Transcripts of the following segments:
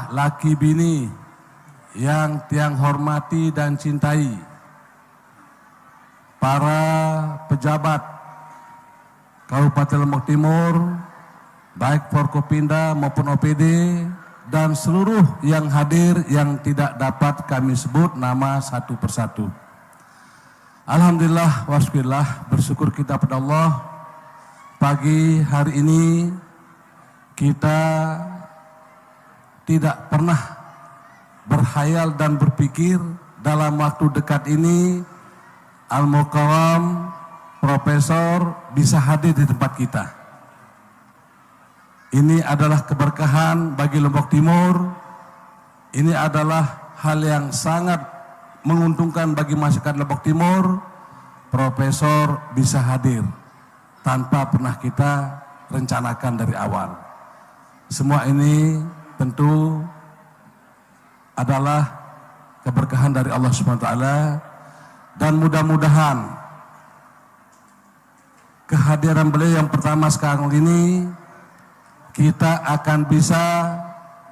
laki bini yang tiang hormati dan cintai, para pejabat Kabupaten Lombok Timur, baik Forkopimda maupun OPD, dan seluruh yang hadir yang tidak dapat kami sebut nama satu persatu. Alhamdulillah wasbillah, bersyukur kita pada Allah, pagi hari ini kita tidak pernah berkhayal dan berpikir dalam waktu dekat ini Al-Mukarram Profesor bisa hadir di tempat kita. Ini adalah keberkahan bagi Lombok Timur. Ini adalah hal yang sangat menguntungkan bagi masyarakat Lombok Timur. Profesor bisa hadir tanpa pernah kita rencanakan dari awal. Semua ini tentu adalah keberkahan dari Allah SWT, dan mudah-mudahan kehadiran beliau yang pertama sekarang ini kita akan bisa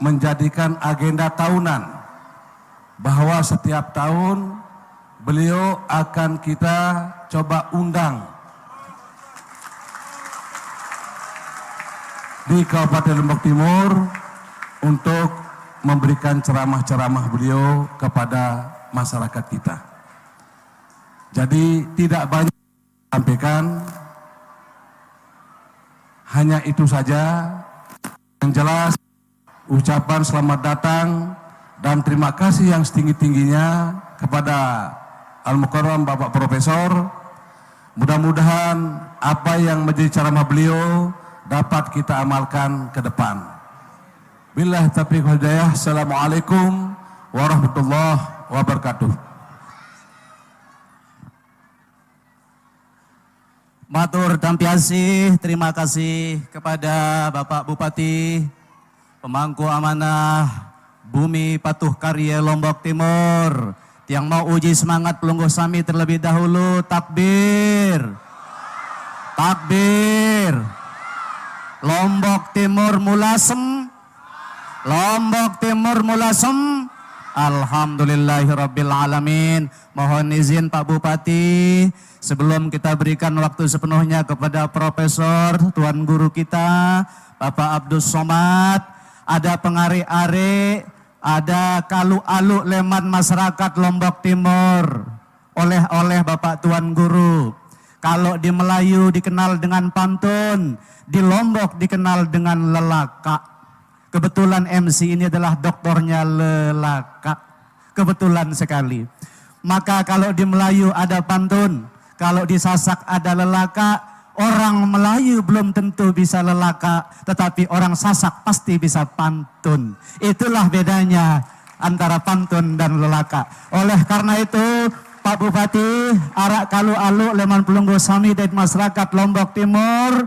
menjadikan agenda tahunan, bahwa setiap tahun beliau akan kita coba undang di Kabupaten Lombok Timur untuk memberikan ceramah-ceramah beliau kepada masyarakat kita. Jadi tidak banyak sampaikan, hanya itu saja. Yang jelas ucapan selamat datang dan terima kasih yang setinggi-tingginya kepada Al-Mukarram Bapak Profesor. Mudah-mudahan apa yang menjadi ceramah beliau dapat kita amalkan ke depan. Billahi taufiq wal hidayah. Assalamualaikum warahmatullahi wabarakatuh. Matur tampiasih, terima kasih kepada Bapak Bupati, pemangku amanah Bumi Patuh Karya Lombok Timur, yang mau uji semangat pelungguh sami terlebih dahulu. Takbir, takbir. Lombok Timur mulasem, Lombok Timur mulasem. Alhamdulillahirabbil alamin. Mohon izin Pak Bupati, sebelum kita berikan waktu sepenuhnya kepada Profesor, Tuan Guru kita, Bapak Abdus Somad, ada pengare-are, ada kalu-alu leman masyarakat Lombok Timur, oleh Bapak Tuan Guru. Kalau di Melayu dikenal dengan pantun, di Lombok dikenal dengan lelaka. Kebetulan MC ini adalah doktornya lelaka. Kebetulan sekali. Maka kalau di Melayu ada pantun, kalau di Sasak ada lelaka. Orang Melayu belum tentu bisa lelaka, tetapi orang Sasak pasti bisa pantun. Itulah bedanya antara pantun dan lelaka. Oleh karena itu, Pak Bupati, arak kalu alu leman pelungguh sami dari masyarakat Lombok Timur,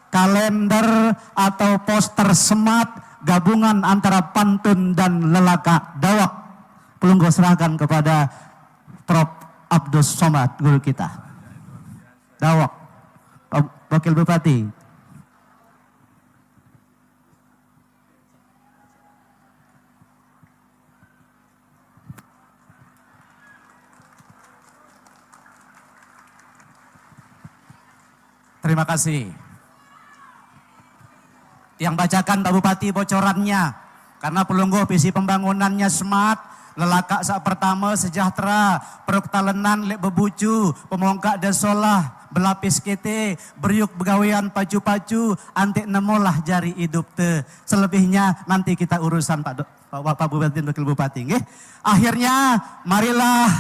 kalender atau poster semat gabungan antara pantun dan lelaka. Dawak, pelungguh serahkan kepada Prof. Abdus Somad, guru kita. Dawak, Wakil Bupati. Terima kasih. Yang bacakan Pak Bupati bocorannya, karena pelungguh visi pembangunannya smart, lelaka sak pertama sejahtera, peruk-talenan lek bebucu, pemongkak desolah, belapis kete, beriuk begawean pacu-pacu, antik nemolah jari hidup te. Selebihnya nanti kita urusan Pak Bupati dan Wakil Bupati. Nggih. Akhirnya marilah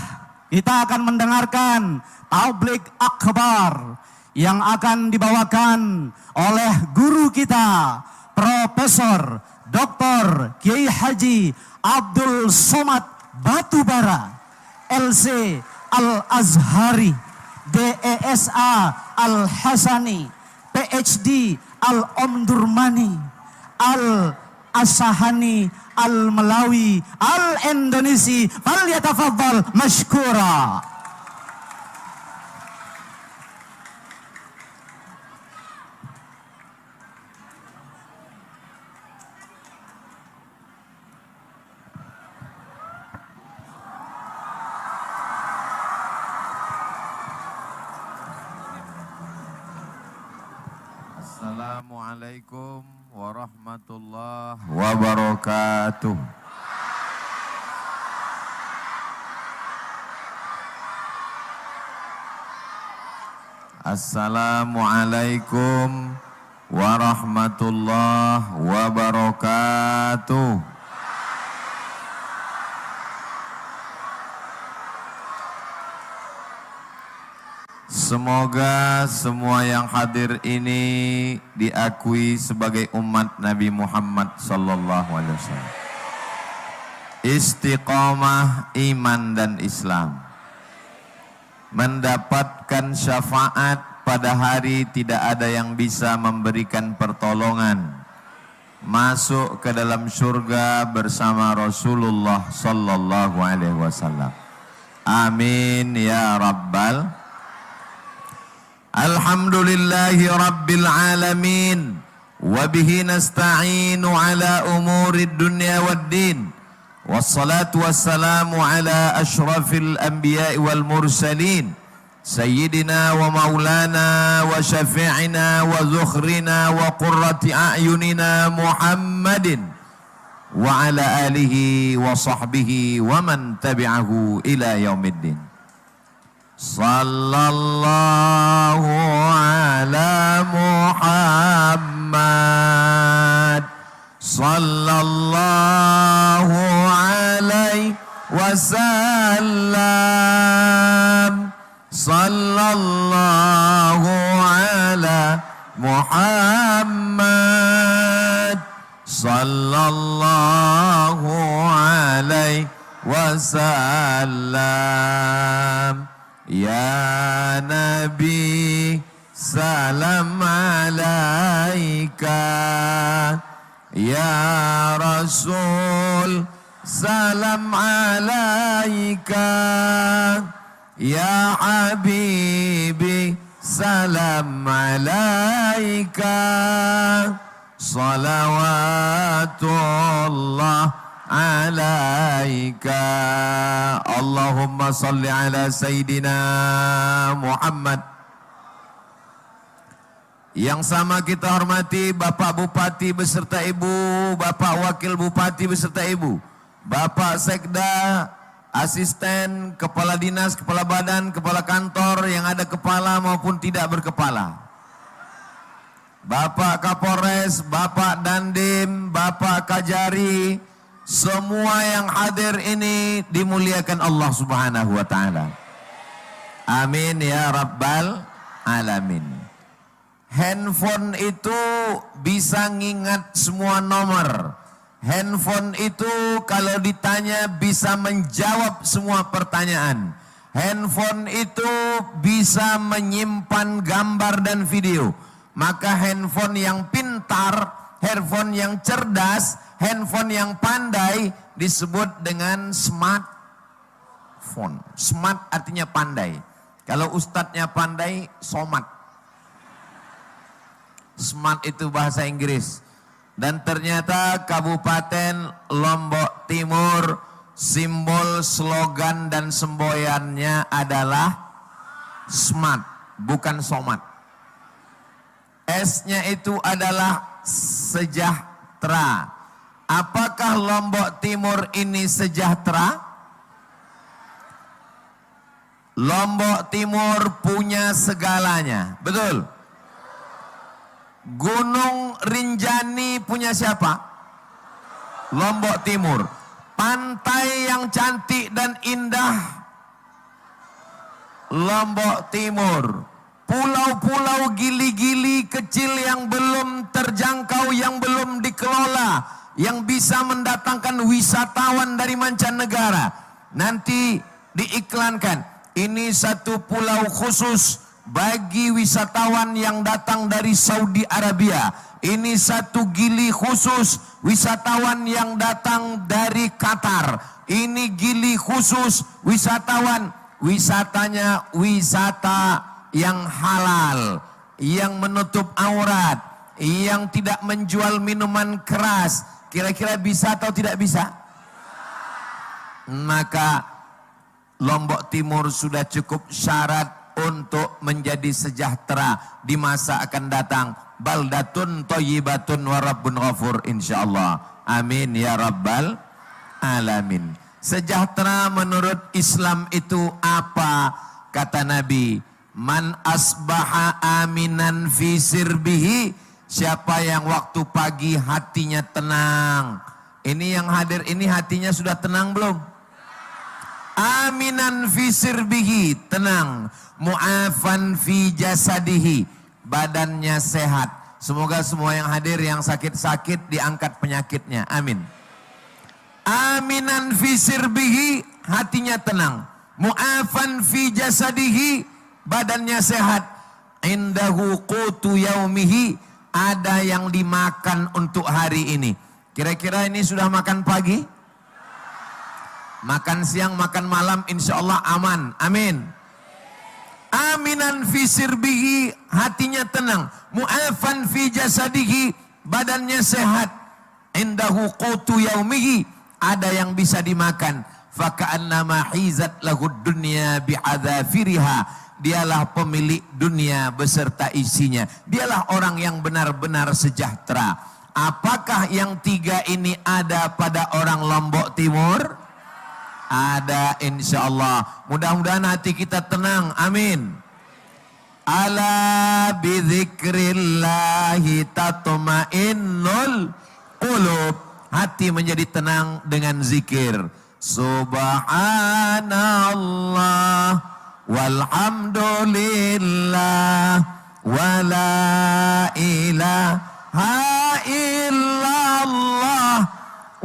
kita akan mendengarkan tablik akbar yang akan dibawakan oleh guru kita, Profesor Dr. Kiai Haji Abdul Somad Batubara, LC Al-Azhari, DESA Al-Hasani, PhD Al-Omdurmani, Al-Asahani, Al-Malawi, Al-Indonesi, falyatafaddal mashkura. Assalamualaikum warahmatullahi wabarakatuh. Assalamualaikum warahmatullahi wabarakatuh. Semoga semua yang hadir ini diakui sebagai umat Nabi Muhammad sallallahu alaihi wasallam. Istiqamah iman dan Islam. Mendapatkan syafaat pada hari tidak ada yang bisa memberikan pertolongan. Masuk ke dalam surga bersama Rasulullah sallallahu alaihi wasallam. Amin ya rabbal. Alhamdulillahi rabbil alamin. Wabihi nasta'inu ala umurid dunya waddin. Wassalatu wassalamu ala ashrafil anbiya'i wal mursalin. Sayyidina wa maulana wa syafi'ina wa zukhrina wa qurrati a'yunina Muhammadin. Wa ala alihi wa sahbihi wa man tabi'ahu ila yaumiddin. Sallallahu ala Muhammad. Sallallahu alaihi wasallam. Sallallahu ala Muhammad. Sallallahu alaihi wasallam. Ya Nabi salam alaika. Ya Rasul salam alaika. Ya Habibi salam alaika. Salawatullah alaika. Allahumma salli ala Sayyidina Muhammad. Yang sama kita hormati Bapak Bupati beserta Ibu, Bapak Wakil Bupati beserta Ibu, Bapak Sekda, Asisten, Kepala Dinas, Kepala Badan, Kepala Kantor yang ada kepala maupun tidak berkepala, Bapak Kapolres, Bapak Dandim, Bapak Kajari, semua yang hadir ini dimuliakan Allah Subhanahu wa Ta'ala. Amin ya Rabbal Alamin. Handphone itu bisa ngingat semua nomor. Handphone itu kalau ditanya bisa menjawab semua pertanyaan. Handphone itu bisa menyimpan gambar dan video. Maka handphone yang pintar, handphone yang cerdas, handphone yang pandai disebut dengan smartphone. Smart artinya pandai. Kalau ustadznya pandai, somat. Smart itu bahasa Inggris. Dan ternyata Kabupaten Lombok Timur simbol, slogan dan semboyannya adalah smart, bukan somat. S-nya itu adalah sejahtera. Apakah Lombok Timur ini sejahtera? Lombok Timur punya segalanya, betul? Gunung Rinjani punya siapa? Lombok Timur. Pantai yang cantik dan indah, Lombok Timur. Pulau-pulau gili-gili kecil yang belum terjangkau, yang belum dikelola, yang bisa mendatangkan wisatawan dari mancanegara. Nanti diiklankan, ini satu pulau khusus bagi wisatawan yang datang dari Saudi Arabia. Ini satu gili khusus wisatawan yang datang dari Qatar. Ini gili khusus wisatawan, wisatanya wisata yang halal, yang menutup aurat, yang tidak menjual minuman keras. Kira-kira bisa atau tidak bisa? Maka Lombok Timur sudah cukup syarat untuk menjadi sejahtera di masa akan datang. baldatun thayyibatun wa rabbun ghafur insyaallah. Amin ya rabbal alamin. Sejahtera menurut Islam itu apa? Kata Nabi, man asbaha aminan fi sirbihi, siapa yang waktu pagi hatinya tenang. Ini yang hadir ini hatinya sudah tenang belum? Aminan fi sirbihi, tenang. Mu'afan fi jasadihi, badannya sehat. Semoga semua yang hadir yang sakit-sakit diangkat penyakitnya. Amin. Aminan fi sirbihi, hatinya tenang. Mu'afan fi jasadihi, badannya sehat. Indahu qutu yaumihi, ada yang dimakan untuk hari ini. Kira-kira ini sudah makan pagi? Makan siang, makan malam, insya Allah aman. Amin. Aminan fi sirbihi, hatinya tenang. Mu'afan fi jasadihi, badannya sehat. Indahu qutu yaumihi, ada yang bisa dimakan. Faka'annama hizat lahud dunya bi'adzafiriha, dialah pemilik dunia beserta isinya. Dialah orang yang benar-benar sejahtera. Apakah yang tiga ini ada pada orang Lombok Timur? Ada insyaallah. Mudah-mudahan hati kita tenang. Amin. Ala bidzikrillahi tatma'innul qulub. Hati menjadi tenang dengan zikir. Subhanallah walhamdulillah wala ilaha illallah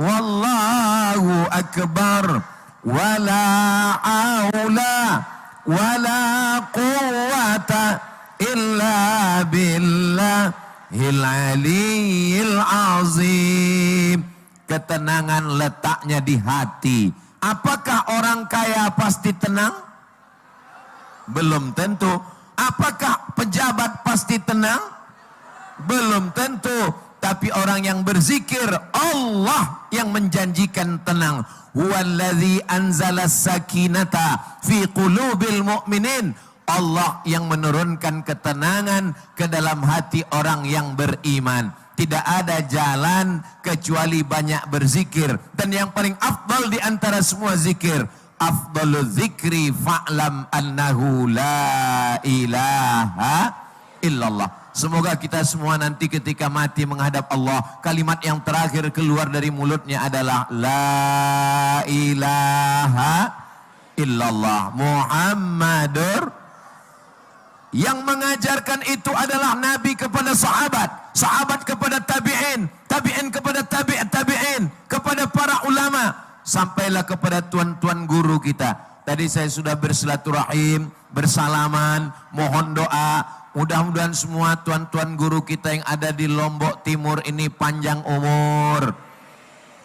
wallahu akbar. Wala aula wala quwata illa billahil aliyil azim. Ketenangan letaknya di hati. Apakah orang kaya pasti tenang? Belum tentu. Apakah pejabat pasti tenang? Belum tentu. Tapi orang yang berzikir, Allah yang menjanjikan tenang. Huwallazi anzalas sakinata fi qulubil mu'minin. Allah yang menurunkan ketenangan ke dalam hati orang yang beriman. Tidak ada jalan kecuali banyak berzikir. Dan yang paling afdal di antara semua zikir, afdalul zikri fa'lam annahu la ilaha illallah. Semoga kita semua nanti ketika mati menghadap Allah, kalimat yang terakhir keluar dari mulutnya adalah la ilaha illallah Muhammadur. Yang mengajarkan itu adalah Nabi kepada sahabat, sahabat kepada tabi'in, tabi'in kepada tabi'in, kepada para ulama, sampailah kepada tuan-tuan guru kita. Tadi saya sudah bersilaturahim, bersalaman, mohon doa. Mudah-mudahan semua tuan-tuan guru kita yang ada di Lombok Timur ini panjang umur.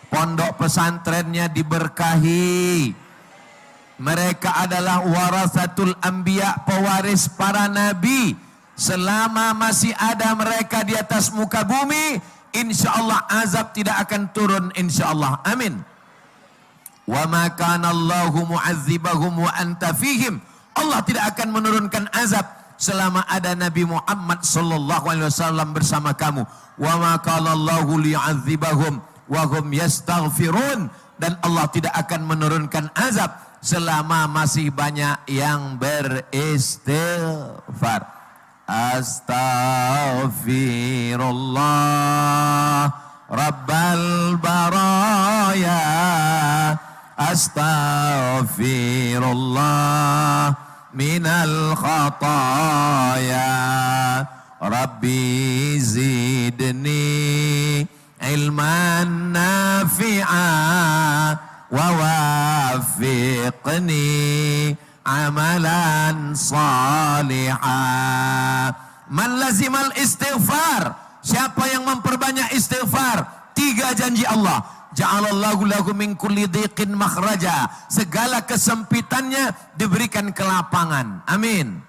Pondok pesantrennya diberkahi. Mereka adalah warasatul anbiya, pewaris para nabi. Selama masih ada mereka di atas muka bumi, insya Allah azab tidak akan turun insya Allah. Amin. Wa ma kana Allahu mu'adzibahum wa anta fihim. Allah tidak akan menurunkan azab selama ada Nabi Muhammad sallallahu alaihi wasallam bersama kamu. Wa ma qala Allahu liyu'adzibahum wa hum yastaghfirun, dan Allah tidak akan menurunkan azab selama masih banyak yang beristighfar. Astaghfirullah Rabbal baraya, astaghfirullah minal khataya, Rabbi zidni ilman nafi'a wa wafiqni amalan salihah. Man lazimal istighfar, siapa yang memperbanyak istighfar, 3 janji Allah. Ja'alallahu lahu min kulli dhiqin makhraja, segala kesempitannya diberikan kelapangan. Amin.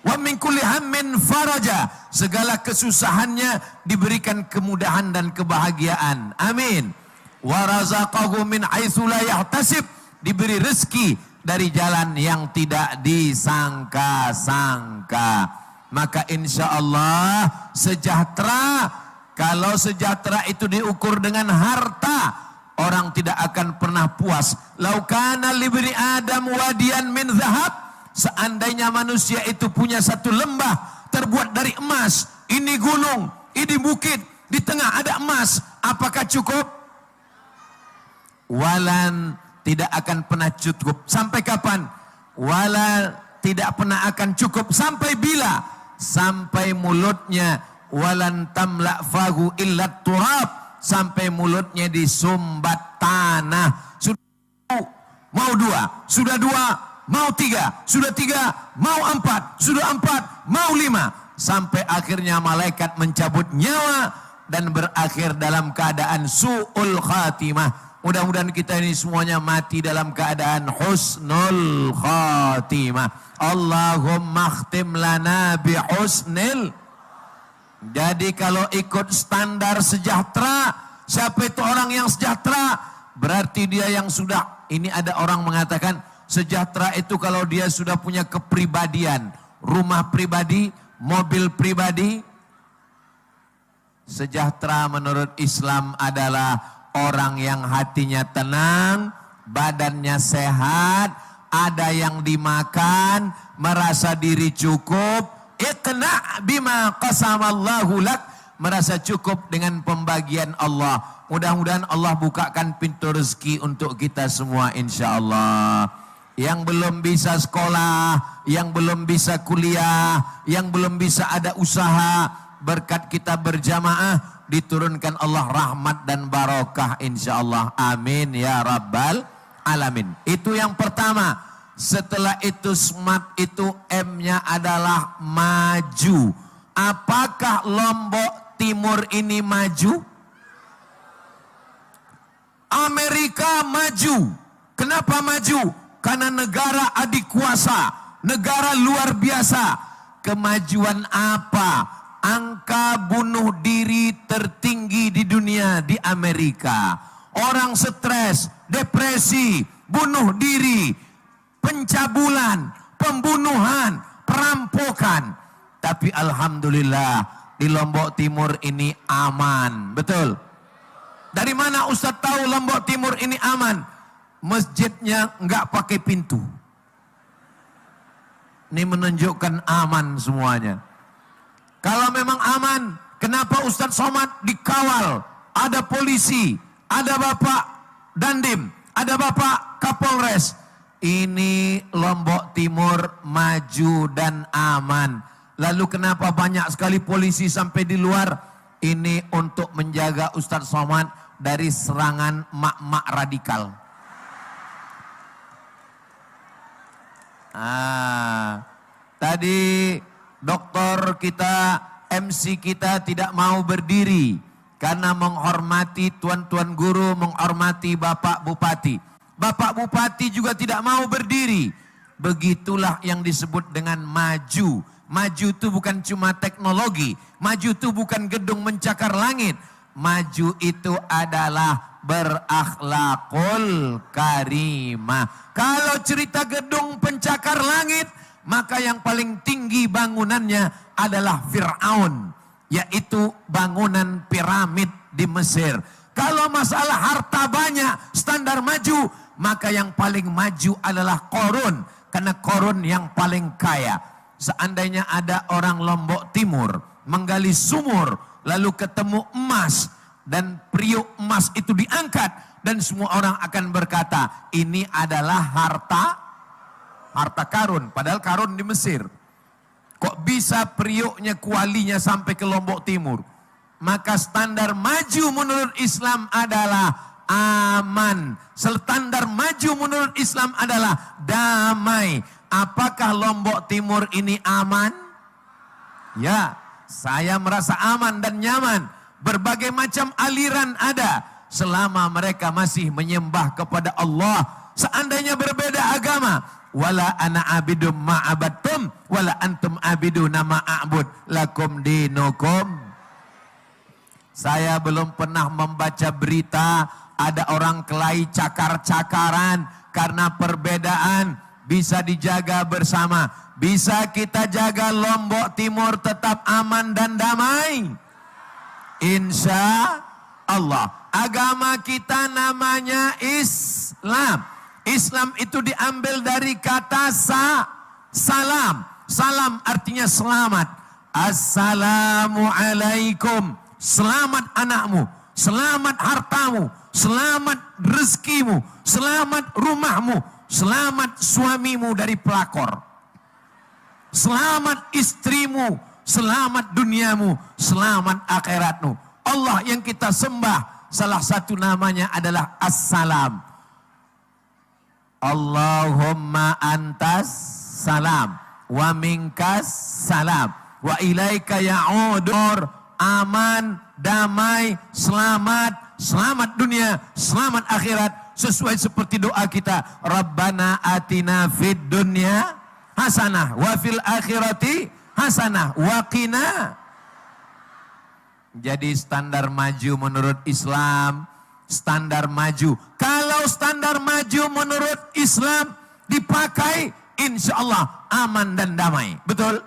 Wa min kulli hammin faraja, segala kesusahannya diberikan kemudahan dan kebahagiaan. Amin. Wa razaqahu min haitsu la yahtasib, diberi rezeki dari jalan yang tidak disangka-sangka. maka insya Allah sejahtera. Kalau sejahtera itu diukur dengan harta, orang tidak akan pernah puas. Lau kana libni Adam wadiyan min zahab, seandainya manusia itu punya satu lembah terbuat dari emas, ini gunung, ini bukit, di tengah ada emas, apakah cukup? Walan, tidak akan pernah cukup. Sampai kapan? Wala, tidak pernah akan cukup. Sampai bila? Sampai mulutnya. Walan tamla fahu illa turab, sampai mulutnya disumbat tanah. Sudah mau dua, sudah dua, mau tiga, sudah tiga, mau empat, sudah empat, mau lima, sampai akhirnya malaikat mencabut nyawa dan berakhir dalam keadaan su'ul khatimah. Mudah-mudahan kita ini semuanya mati dalam keadaan husnul khatimah. Allahumma khtim lana bi husnil. Jadi kalau ikut standar sejahtera, siapa itu orang yang sejahtera? Berarti dia yang sudah, ini ada orang mengatakan sejahtera itu kalau dia sudah punya kepribadian, rumah pribadi, mobil pribadi. Sejahtera menurut Islam adalah orang yang hatinya tenang, badannya sehat, ada yang dimakan, merasa diri cukup, iqna' bima qasamallahu lak, merasa cukup dengan pembagian Allah. Mudah-mudahan Allah bukakan pintu rezeki untuk kita semua insya-Allah. Yang belum bisa sekolah, yang belum bisa kuliah, yang belum bisa ada usaha, berkat kita berjamaah diturunkan Allah rahmat dan barokah insyaallah. Amin ya rabbal alamin. Itu yang pertama. Setelah itu smart, itu M-nya adalah maju. Apakah Lombok Timur ini maju? Amerika maju. Kenapa maju? Karena negara adik kuasa, negara luar biasa. Kemajuan apa? Angka bunuh diri tertinggi di dunia di Amerika. Orang stres, depresi, bunuh diri, pencabulan, pembunuhan, perampokan. Tapi alhamdulillah di Lombok Timur ini aman. Betul? Dari mana Ustadz tahu Lombok Timur ini aman? Masjidnya nggak pakai pintu. Ini menunjukkan aman semuanya. Kalau memang aman, kenapa Ustadz Somad dikawal? Ada polisi, ada Bapak Dandim, ada Bapak Kapolres. Ini Lombok Timur maju dan aman. Lalu kenapa banyak sekali polisi sampai di luar? Ini untuk menjaga Ustadz Somad dari serangan mak-mak radikal. Tadi dokter kita, MC kita tidak mau berdiri karena menghormati tuan-tuan guru, menghormati Bapak Bupati. Bapak Bupati juga tidak mau berdiri. Begitulah yang disebut dengan maju. Maju itu bukan cuma teknologi, maju itu bukan gedung mencakar langit. Maju itu adalah berakhlakul karimah. Kalau cerita gedung pencakar langit, maka yang paling tinggi bangunannya adalah Fir'aun, yaitu bangunan piramid di Mesir. Kalau masalah harta banyak, standar maju, maka yang paling maju adalah Qarun, karena Qarun yang paling kaya. Seandainya ada orang Lombok Timur menggali sumur, lalu ketemu emas, dan priuk emas itu diangkat, dan semua orang akan berkata, ini adalah harta karun, padahal karun di Mesir. Kok bisa priuknya, kualinya sampai ke Lombok Timur? Maka standar maju menurut Islam adalah aman. Standar maju menurut Islam adalah damai. Apakah Lombok Timur ini aman? Ya, saya merasa aman dan nyaman. Berbagai macam aliran ada, selama mereka masih menyembah kepada Allah. Seandainya berbeda agama, wala ana abidum ma'abattum wala antum abiduna ma'abud lakum dinukum. Saya belum pernah membaca berita ada orang kelahi cakar-cakaran karena perbedaan bisa dijaga bersama. Bisa kita jaga Lombok Timur tetap aman dan damai? Insya Allah. Agama kita namanya Islam. Islam itu diambil dari kata salam. Salam artinya selamat. Assalamualaikum. Selamat anakmu, selamat hartamu, selamat rezekimu, selamat rumahmu, selamat suamimu dari pelakor. Selamat istrimu, selamat duniamu, selamat akhiratmu. Allah yang kita sembah, salah satu namanya adalah Assalam. Allahumma antas salam, wa minkas salam, wa ilaika ya'udur. Aman, damai, selamat, selamat dunia, selamat akhirat. Sesuai seperti doa kita. Rabbana atina fid dunya hasanah, wa fil akhirati hasanah, wa qina. Jadi standar maju menurut Islam, standar maju. Kalau standar maju menurut Islam dipakai, insya Allah aman dan damai. Betul?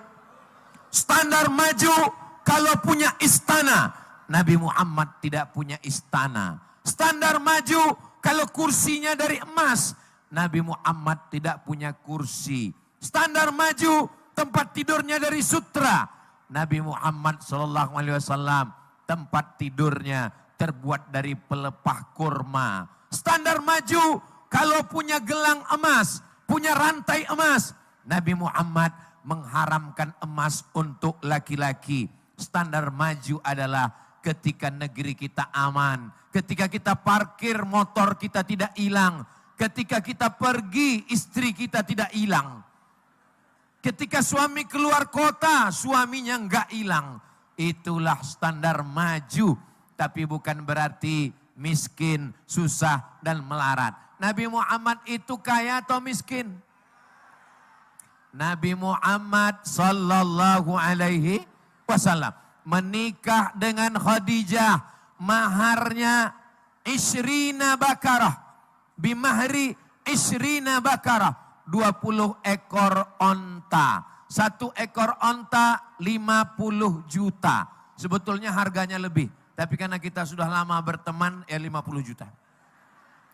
Standar maju kalau punya istana. Nabi Muhammad tidak punya istana. Standar maju kalau kursinya dari emas. Nabi Muhammad tidak punya kursi. Standar maju tempat tidurnya dari sutra. Nabi Muhammad SAW tempat tidurnya terbuat dari pelepah kurma. Standar maju kalau punya gelang emas, punya rantai emas. Nabi Muhammad mengharamkan emas untuk laki-laki. Standar maju adalah ketika negeri kita aman, ketika kita parkir motor kita tidak hilang, ketika kita pergi istri kita tidak hilang, ketika suami keluar kota suaminya enggak hilang. Itulah standar maju, tapi bukan berarti miskin, susah dan melarat. Nabi Muhammad itu kaya atau miskin? Nabi Muhammad sallallahu alaihi wasallam menikah dengan Khadijah, maharnya isrina bakarah, bimahri isrina bakarah, 20 ekor onta. 1 ekor onta 50 juta. Sebetulnya harganya lebih, tapi karena kita sudah lama berteman ya 50 juta.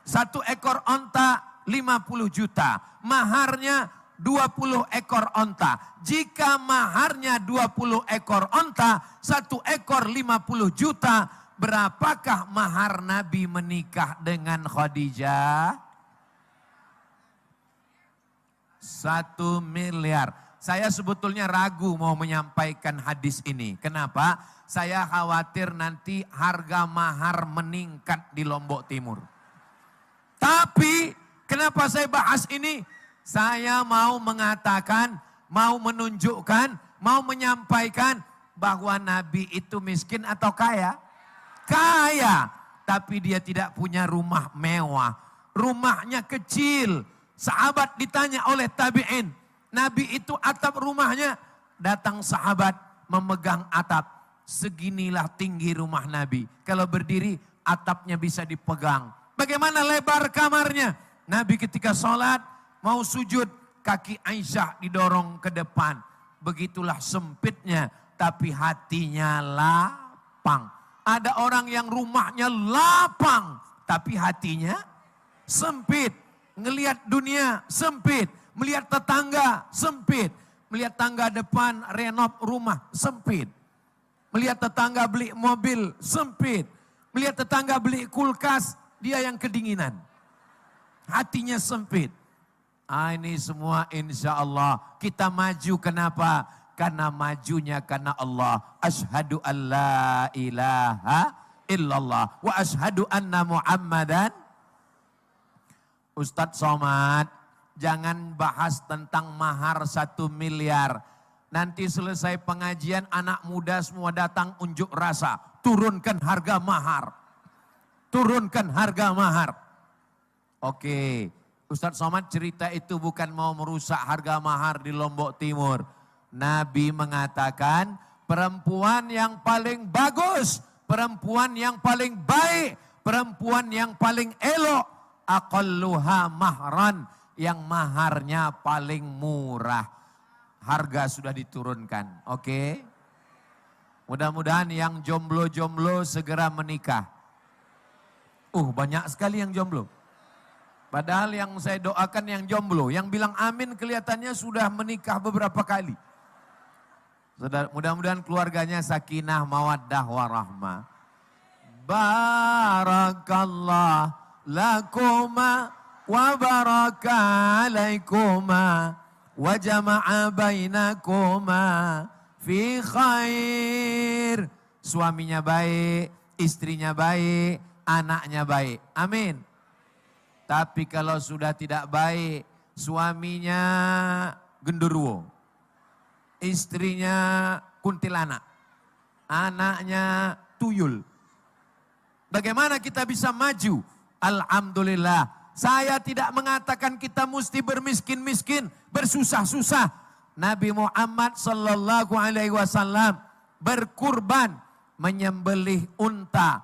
1 ekor onta 50 juta, maharnya 20 ekor onta. Jika maharnya 20 ekor onta, 1 ekor 50 juta, berapakah mahar Nabi menikah dengan Khadijah? 1 miliar. Saya sebetulnya ragu mau menyampaikan hadis ini. Kenapa? Saya khawatir nanti harga mahar meningkat di Lombok Timur. Tapi kenapa saya bahas ini? Saya mau mengatakan, mau menunjukkan, mau menyampaikan bahwa Nabi itu miskin atau kaya? Kaya, tapi dia tidak punya rumah mewah. Rumahnya kecil. Sahabat ditanya oleh tabi'in, Nabi itu atap rumahnya. Datang sahabat memegang atap. Seginilah tinggi rumah Nabi. Kalau berdiri atapnya bisa dipegang. Bagaimana lebar kamarnya? Nabi ketika sholat, mau sujud, kaki Aisyah didorong ke depan. Begitulah sempitnya, tapi hatinya lapang. Ada orang yang rumahnya lapang, tapi hatinya sempit. Ngelihat dunia sempit, melihat tetangga sempit. Melihat tangga depan renov rumah sempit. Melihat tetangga beli mobil sempit. Melihat tetangga beli kulkas, dia yang kedinginan. Hatinya sempit. Ini semua insya Allah kita maju. Kenapa? Karena majunya karena Allah. Asyhadu an la ilaha illallah wa asyhadu anna Muhammadan. Ustadz Somad, jangan bahas tentang mahar 1 miliar. Nanti selesai pengajian anak muda semua datang unjuk rasa. Turunkan harga mahar. Turunkan harga mahar. Oke. Ustadz Somad cerita itu bukan mau merusak harga mahar di Lombok Timur. Nabi mengatakan perempuan yang paling bagus, perempuan yang paling baik, perempuan yang paling elok, aqalluha mahran, yang maharnya paling murah. harga sudah diturunkan. Oke. Mudah-mudahan yang jomblo-jomblo segera menikah. Banyak sekali yang jomblo. Padahal yang saya doakan yang jomblo, yang bilang amin kelihatannya sudah menikah beberapa kali. Mudah-mudahan keluarganya sakinah, mawaddah, warahmah. Barakallah lakuma wa baraka alaikuma wa jama'a bainakuma fi khair. Suaminya baik, istrinya baik, anaknya baik. Amin. Tapi kalau sudah tidak baik, suaminya genderuwo, istrinya kuntilanak, anaknya tuyul. Bagaimana kita bisa maju? Alhamdulillah. Saya tidak mengatakan kita mesti bermiskin-miskin, bersusah-susah. Nabi Muhammad sallallahu alaihi wasallam berkurban menyembelih unta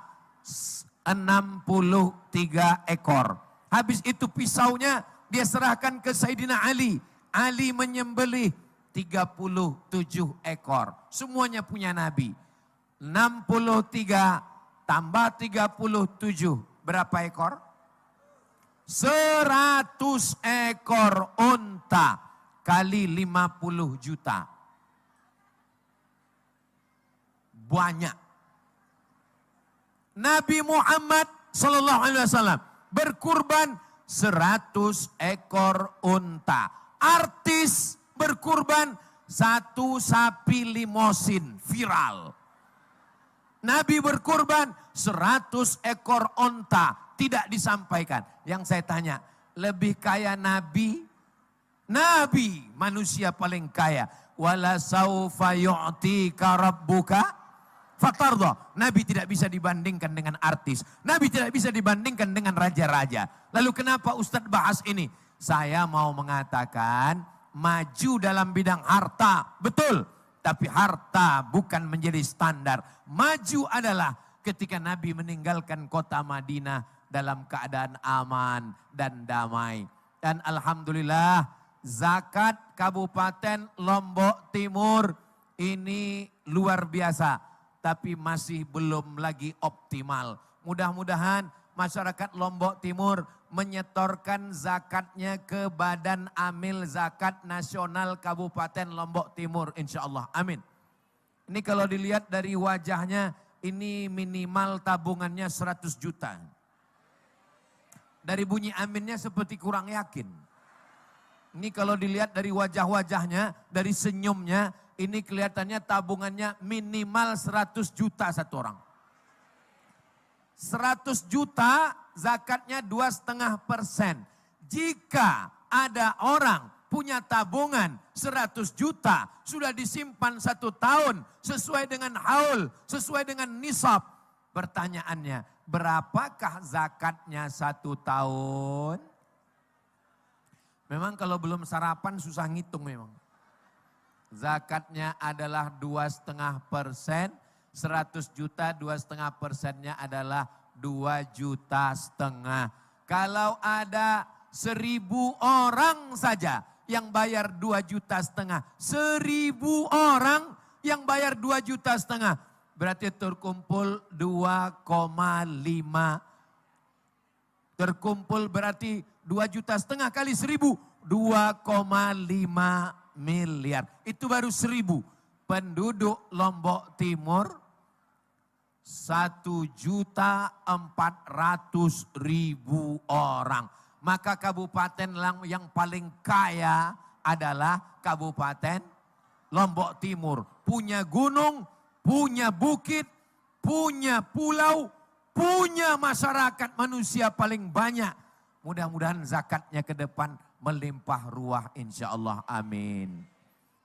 63 ekor. Habis itu pisaunya dia serahkan ke Sayyidina Ali. Ali menyembelih 37 ekor. Semuanya punya Nabi. 63 tambah 37. Berapa ekor? 100 ekor unta kali 50 juta. Banyak. Nabi Muhammad sallallahu alaihi wasallam berkurban 100 ekor unta. Artis berkurban 1 sapi limosin viral. Nabi berkurban 100 ekor unta. Tidak disampaikan. Yang saya tanya, lebih kaya Nabi? Nabi manusia paling kaya. Wala saufa yu'tika rabbuka fatarda. Nabi tidak bisa dibandingkan dengan artis. Nabi tidak bisa dibandingkan dengan raja-raja. Lalu kenapa Ustadz bahas ini? Saya mau mengatakan maju dalam bidang harta. Betul. Tapi harta bukan menjadi standar. Maju adalah ketika Nabi meninggalkan kota Madinah dalam keadaan aman dan damai. Dan alhamdulillah zakat Kabupaten Lombok Timur ini luar biasa. Tapi masih belum lagi optimal. Mudah-mudahan masyarakat Lombok Timur menyetorkan zakatnya ke Badan Amil Zakat Nasional Kabupaten Lombok Timur, insya Allah. Amin. Ini kalau dilihat dari wajahnya, ini minimal tabungannya 100 juta. Dari bunyi aminnya seperti kurang yakin. Ini kalau dilihat dari wajah-wajahnya, dari senyumnya, ini kelihatannya tabungannya minimal 100 juta satu orang. 100 juta zakatnya 2,5%. Jika ada orang punya tabungan 100 juta, sudah disimpan 1 tahun, sesuai dengan haul, sesuai dengan nisab. Pertanyaannya, berapakah zakatnya 1 tahun? Memang kalau belum sarapan susah ngitung memang. Zakatnya adalah 2,5%, 100 juta 2,5%-nya adalah 2,5 juta. Kalau ada 1.000 orang saja yang bayar 2,5 juta, 1.000 orang yang bayar 2,5 juta, berarti terkumpul 2,5. Terkumpul berarti 2,5 juta kali 1.000, 2,5 miliar. Itu baru 1.000. Penduduk Lombok Timur 1.400.000 orang. Maka kabupaten yang paling kaya adalah Kabupaten Lombok Timur. Punya gunung, punya bukit, punya pulau, punya masyarakat manusia paling banyak. Mudah-mudahan zakatnya ke depan melimpah ruah, insya Allah. Amin.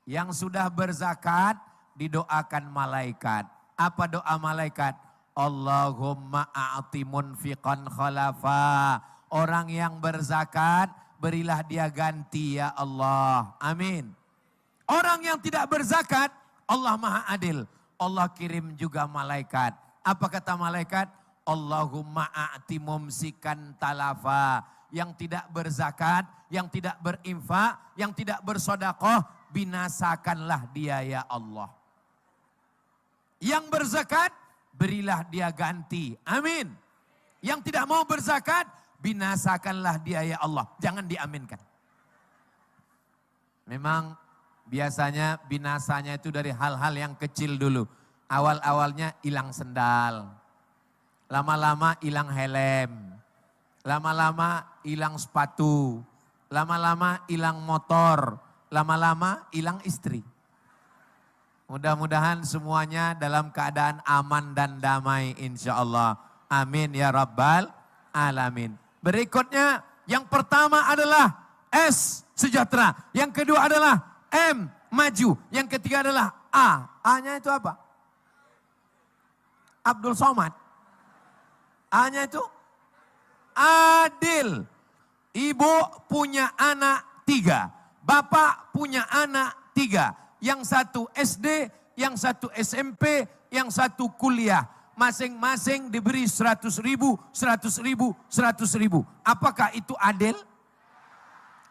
Yang sudah berzakat didoakan malaikat. Apa doa malaikat? Allahumma a'ti munfiqan khalafa. Orang yang berzakat berilah dia ganti ya Allah. Amin. Orang yang tidak berzakat, Allah Maha Adil. Allah kirim juga malaikat. Apa kata malaikat? Allahumma a'ti mumsikan talafa. Yang tidak berzakat, yang tidak berinfak, yang tidak bersodakoh, binasakanlah dia ya Allah. Yang berzakat, berilah dia ganti. Amin. Yang tidak mau berzakat, binasakanlah dia ya Allah. Jangan diaminkan. Memang biasanya binasanya itu dari hal-hal yang kecil dulu. Awal-awalnya hilang sendal. Lama-lama hilang helm. Lama-lama hilang sepatu. Lama-lama hilang motor. Lama-lama hilang istri. Mudah-mudahan semuanya dalam keadaan aman dan damai insya Allah. Amin ya Rabbal Alamin. Berikutnya yang pertama adalah S, sejahtera. Yang kedua adalah M, maju. Yang ketiga adalah A. A-nya itu apa? Abdul Somad. A-nya itu adil. Ibu punya anak 3. Bapak punya anak 3. Yang satu SD, yang satu SMP, yang satu kuliah. Masing-masing diberi 100.000, 100.000, 100.000. Apakah itu adil?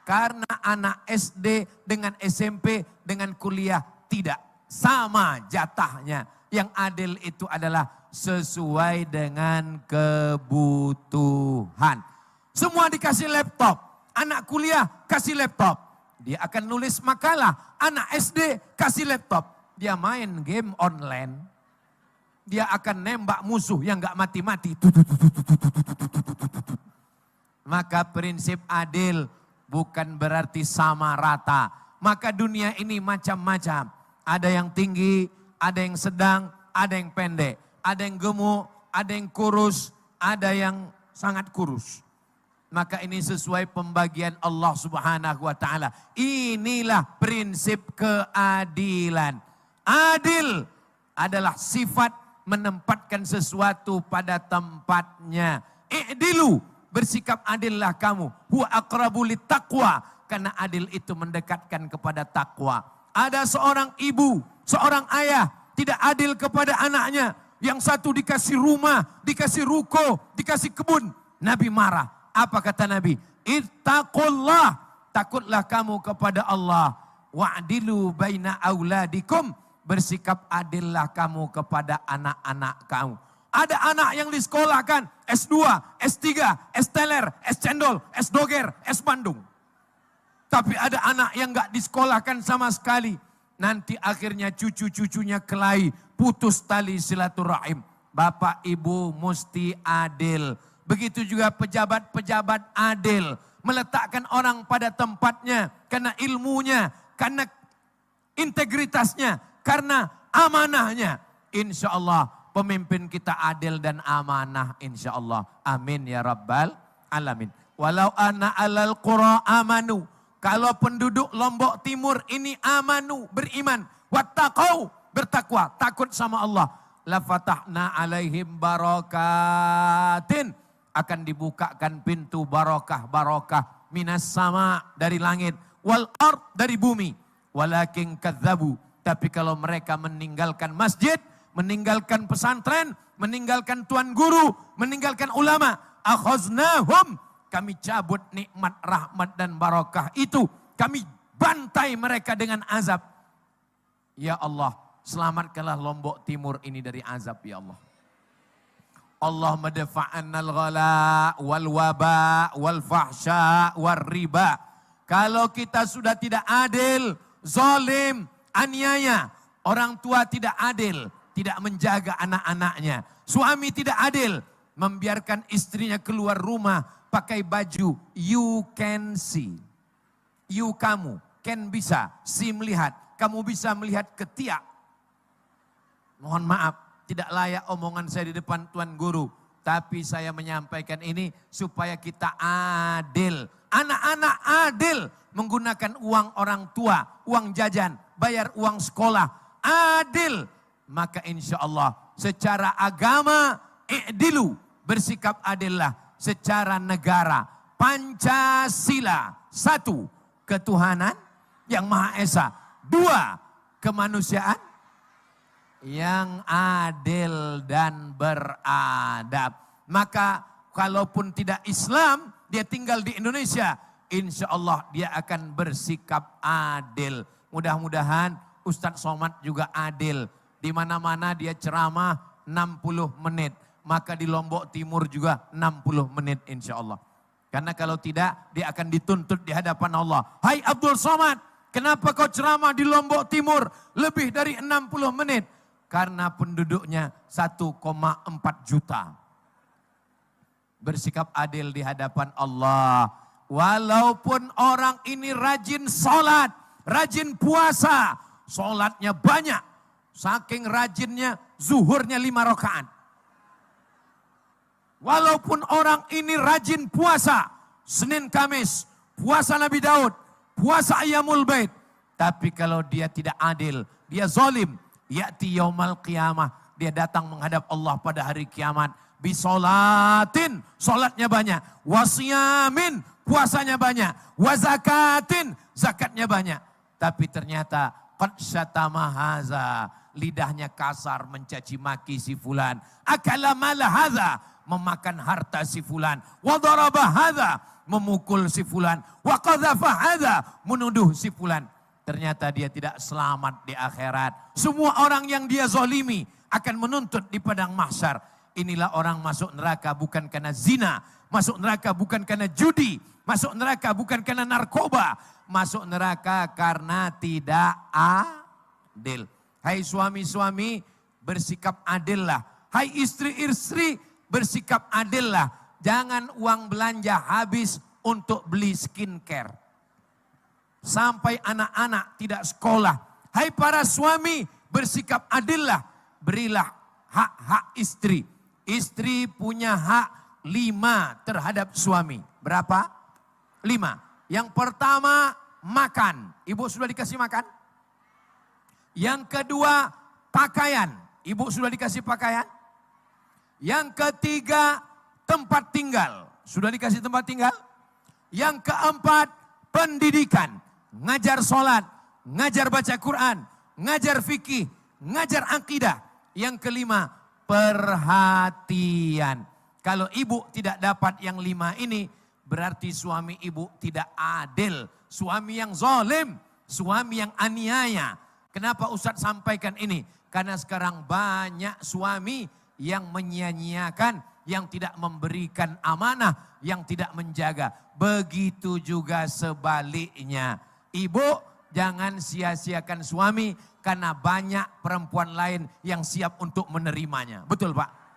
Karena anak SD dengan SMP dengan kuliah tidak sama jatahnya. Yang adil itu adalah sesuai dengan kebutuhan. Semua dikasih laptop. Anak kuliah kasih laptop. Dia akan nulis makalah. Anak SD kasih laptop. Dia main game online. Dia akan nembak musuh yang gak mati-mati. Maka prinsip adil bukan berarti sama rata. Maka dunia ini macam-macam. Ada yang tinggi, ada yang sedang, ada yang pendek. Ada yang gemuk, ada yang kurus, ada yang sangat kurus. Maka ini sesuai pembagian Allah Subhanahu wa taala. Inilah prinsip keadilan. Adil adalah sifat menempatkan sesuatu pada tempatnya. I'dilu, bersikap adillah kamu. Huwa aqrabu littaqwa, karena adil itu mendekatkan kepada takwa. Ada seorang ibu, seorang ayah tidak adil kepada anaknya. Yang satu dikasih rumah, dikasih ruko, dikasih kebun. Nabi marah. Apa kata Nabi? Ittaqullah, takutlah kamu kepada Allah. Wa'dilu baina auladikum, bersikap adillah kamu kepada anak-anak kamu. Ada anak yang disekolahkan S2, S3, S teler, S cendol, S doger, S Bandung. Tapi ada anak yang gak disekolahkan sama sekali. Nanti akhirnya cucu-cucunya kelahi, putus tali silaturahim. Bapak ibu mesti adil. Begitu juga pejabat-pejabat adil. Meletakkan orang pada tempatnya karena ilmunya, karena integritasnya, karena amanahnya. Insya Allah pemimpin kita adil dan amanah insya Allah. Amin ya Rabbal Alamin. Walau anna alal qura amanu. Kalau penduduk Lombok Timur ini amanu, beriman. Wattaqau, bertakwa, takut sama Allah. Lafatahna alaihim barakatin. Akan dibukakan pintu barokah-barokah. Minas sama, dari langit. Wal ard, dari bumi. Walakin kadzabu. Tapi kalau mereka meninggalkan masjid, meninggalkan pesantren, meninggalkan tuan guru, meninggalkan ulama, akhaznahum, kami cabut nikmat, rahmat dan barakah itu. Kami bantai mereka dengan azab. Ya Allah, selamatkanlah Lombok Timur ini dari azab ya Allah. Allahumma dafa'annal ghala wal waba wal fahsya wal riba. Kalau kita sudah tidak adil, zalim, aniaya, orang tua tidak adil, tidak menjaga anak-anaknya. Suami tidak adil, membiarkan istrinya keluar rumah pakai baju you can see. You kamu, can bisa, see melihat. Kamu bisa melihat ketiak. Mohon maaf, tidak layak omongan saya di depan tuan guru. Tapi saya menyampaikan ini supaya kita adil. Anak-anak adil menggunakan uang orang tua, uang jajan, bayar uang sekolah. Adil. Maka insya Allah secara agama i'dilu, bersikap adillah. Secara negara Pancasila, 1, ketuhanan yang Maha Esa. 2, kemanusiaan yang adil dan beradab. Maka kalaupun tidak Islam, dia tinggal di Indonesia, insya Allah dia akan bersikap adil. Mudah-mudahan Ustadz Somad juga adil. Di mana-mana dia ceramah 60 menit. Maka di Lombok Timur juga 60 menit insya Allah. Karena kalau tidak dia akan dituntut di hadapan Allah. Hai Abdul Somad, kenapa kau ceramah di Lombok Timur lebih dari 60 menit? Karena penduduknya 1,4 juta. Bersikap adil di hadapan Allah. Walaupun orang ini rajin sholat, rajin puasa, sholatnya banyak. Saking rajinnya zuhurnya 5 rakaat. Walaupun orang ini rajin puasa, Senin Kamis, puasa Nabi Daud, puasa Ayyamul Bait. Tapi kalau dia tidak adil, dia zalim, ya'ti yaumal qiyamah, dia datang menghadap Allah pada hari kiamat. Bisolatin, solatnya banyak. Wasiyamin, puasanya banyak. Wazakatin, zakatnya banyak. Tapi ternyata qad syatama haza, lidahnya kasar mencaci maki si fulan. Akala mal haza, memakan harta si fulan. Wa daraba haza, memukul si fulan. Wa qadhafa haza, menuduh si fulan. Ternyata dia tidak selamat di akhirat. Semua orang yang dia zalimi akan menuntut di padang mahsyar. Inilah orang masuk neraka bukan karena zina, masuk neraka bukan karena judi, masuk neraka bukan karena narkoba, masuk neraka karena tidak adil. Hai suami-suami, bersikap adillah. Hai istri-istri, bersikap adillah. Jangan uang belanja habis untuk beli skincare. Sampai anak-anak tidak sekolah. Hai para suami, bersikap adillah. Berilah hak-hak istri. Istri punya hak 5 terhadap suami. Berapa? 5. Yang pertama, makan. Ibu sudah dikasih makan? Yang kedua, pakaian. Ibu sudah dikasih pakaian? Yang ketiga, tempat tinggal. Sudah dikasih tempat tinggal? Yang keempat, pendidikan. Ngajar sholat, ngajar baca Quran, ngajar fikih, ngajar akidah. Yang kelima, perhatian. Kalau ibu tidak dapat yang 5 ini, berarti suami ibu tidak adil. Suami yang zalim, suami yang aniaya. Kenapa Ustadz sampaikan ini? Karena sekarang banyak suami yang menyia-nyiakan, yang tidak memberikan amanah, yang tidak menjaga. Begitu juga sebaliknya. Ibu jangan sia-siakan suami karena banyak perempuan lain yang siap untuk menerimanya. Betul Pak?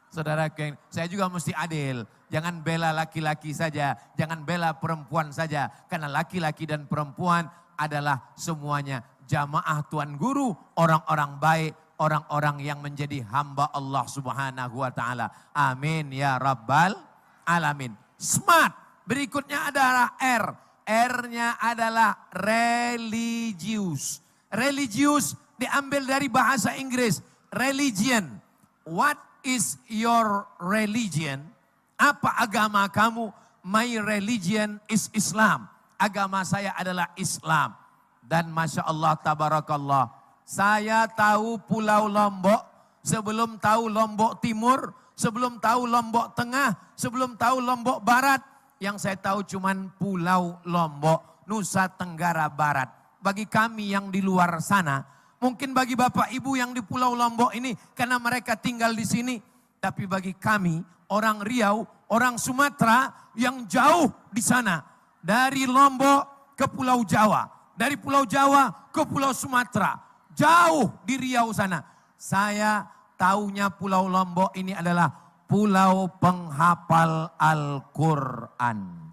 Saudara, saya juga mesti adil. Jangan bela laki-laki saja, jangan bela perempuan saja. Karena laki-laki dan perempuan adalah semuanya jamaah Tuan Guru, orang-orang baik, orang-orang yang menjadi hamba Allah Subhanahu wa taala. Amin ya rabbal alamin. Smart. Berikutnya adalah R. R-nya adalah religious. Religious diambil dari bahasa Inggris, religion. What is your religion? Apa agama kamu? My religion is Islam. Agama saya adalah Islam. Dan Masya Allah, tabarakallah. Saya tahu Pulau Lombok sebelum tahu Lombok Timur, sebelum tahu Lombok Tengah, sebelum tahu Lombok Barat. Yang saya tahu cuman Pulau Lombok, Nusa Tenggara Barat. Bagi kami yang di luar sana, mungkin bagi Bapak Ibu yang di Pulau Lombok ini karena mereka tinggal di sini. Tapi bagi kami, orang Riau, orang Sumatera yang jauh di sana. Dari Lombok ke Pulau Jawa, dari Pulau Jawa ke Pulau Sumatera. Jauh di Riau sana. Saya taunya Pulau Lombok ini adalah pulau penghafal Al-Quran.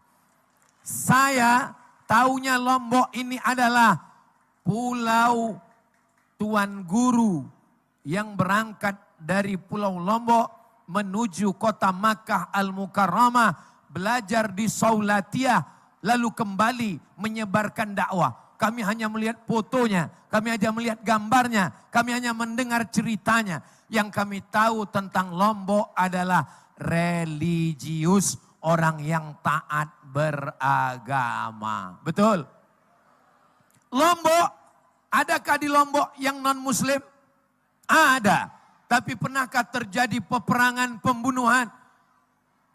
Saya taunya Lombok ini adalah pulau Tuan Guru yang berangkat dari Pulau Lombok menuju kota Makkah Al-Mukarramah, belajar di Saulatiah, lalu kembali menyebarkan dakwah. Kami hanya melihat fotonya, kami hanya melihat gambarnya, kami hanya mendengar ceritanya. Yang kami tahu tentang Lombok adalah religius, orang yang taat beragama. Betul? Lombok, adakah di Lombok yang non-muslim? Ada. Tapi pernahkah terjadi peperangan, pembunuhan?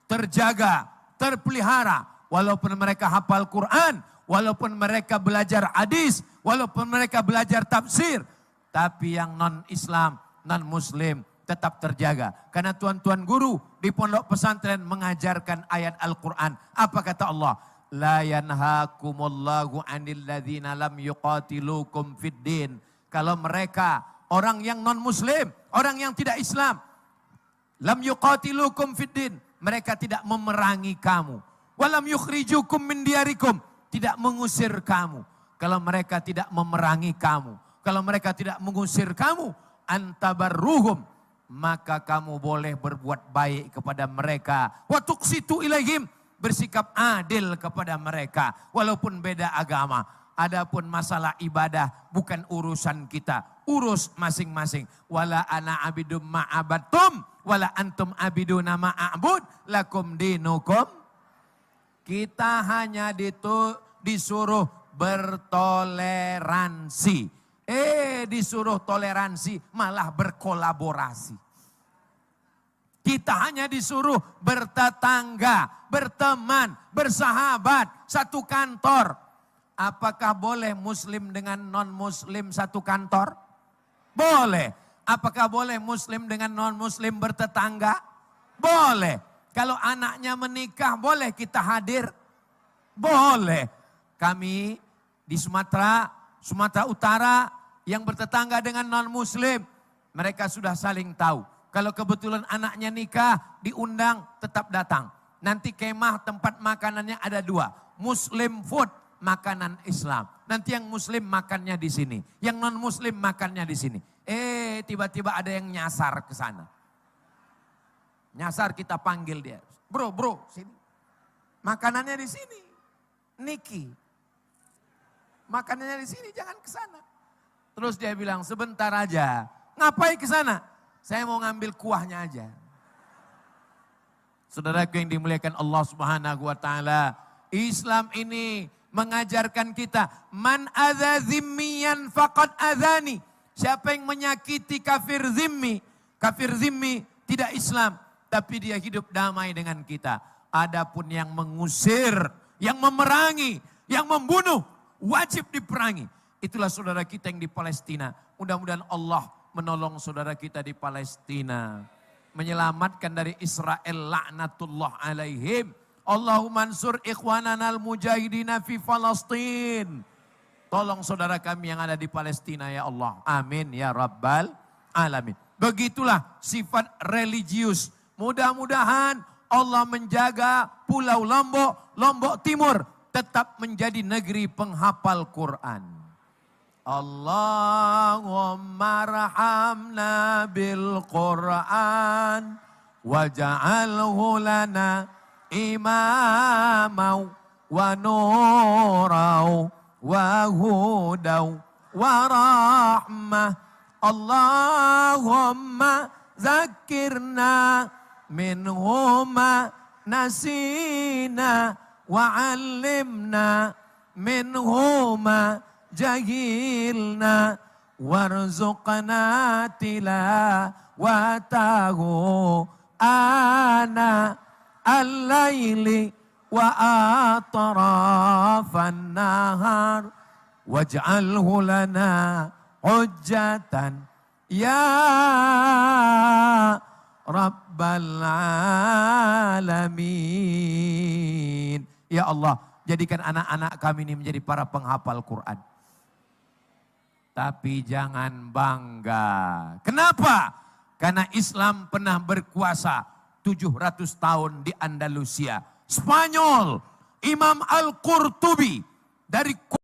Terjaga, terpelihara. Walaupun mereka hafal Quran, walaupun mereka belajar hadis, walaupun mereka belajar tafsir, tapi yang non-Islam, non-Muslim tetap terjaga. Karena tuan-tuan guru di pondok pesantren mengajarkan ayat Al-Quran. Apa kata Allah? La yanhakumullahu anil ladzina lam yuqatilukum fid din. Kalau mereka, orang yang non-Muslim, orang yang tidak Islam, lam yuqatilukum fid din, mereka tidak memerangi kamu. Walam yukhrijukum min diyarikum, tidak mengusir kamu. Kalau mereka tidak memerangi kamu, kalau mereka tidak mengusir kamu, antabarruhum, maka kamu boleh berbuat baik kepada mereka. Wa tuqsitu ilaihim, bersikap adil kepada mereka walaupun beda agama. Adapun masalah ibadah bukan urusan kita, urus masing-masing. Wala ana abidum ma'abattum wala antum abiduna ma'abud lakum dinukum. Kita hanya disuruh bertoleransi. Disuruh toleransi malah berkolaborasi. Kita hanya disuruh bertetangga, berteman, bersahabat, satu kantor. Apakah boleh muslim dengan non-muslim satu kantor? Boleh. Apakah boleh muslim dengan non-muslim bertetangga? Boleh. Kalau anaknya menikah boleh kita hadir? Boleh. Kami di Sumatera Utara yang bertetangga dengan non-muslim, mereka sudah saling tahu. Kalau kebetulan anaknya nikah, diundang tetap datang. Nanti kemah tempat makanannya ada 2. Muslim food, makanan Islam. Nanti yang muslim makannya di sini. Yang non-muslim makannya di sini. Tiba-tiba ada yang nyasar ke sana. Nyasar, kita panggil dia. Bro, sini. Makanannya di sini. Niki. Makanannya di sini, jangan ke sana. Terus dia bilang, sebentar aja. Ngapain ke sana? Saya mau ngambil kuahnya aja. Saudaraku yang dimuliakan Allah Subhanahu wa taala, Islam ini mengajarkan kita, man adza zimmiyan faqad adzani. Siapa yang menyakiti kafir zimmi tidak Islam, tapi dia hidup damai dengan kita. Adapun yang mengusir, yang memerangi, yang membunuh, wajib diperangi. Itulah saudara kita yang di Palestina. Mudah-mudahan Allah menolong saudara kita di Palestina. Menyelamatkan dari Israel laknatullah alaihim. Allahumma ansur ikhwanana al-mujahidina fi Palestin. Tolong saudara kami yang ada di Palestina ya Allah. Amin ya Rabbal Alamin. Begitulah sifat religius. Mudah-mudahan Allah menjaga Pulau Lombok Timur tetap menjadi negeri penghafal Quran. Allahumma rahamna bil Quran waj'alhu lana imamau wa nurau wa hudau wa rahmah. Allahumma zakirna minhuma nasina wa alimna minhuma jahilna warzuqna tilawatahu ana al-laili wa atrafan nahar waj'alhu lana hujjatan ya Rabbal Alamin. Ya Allah, jadikan anak-anak kami ini menjadi para penghafal Quran. Tapi jangan bangga. Kenapa? Karena Islam pernah berkuasa 700 tahun di Andalusia. Spanyol, Imam Al-Qurtubi dari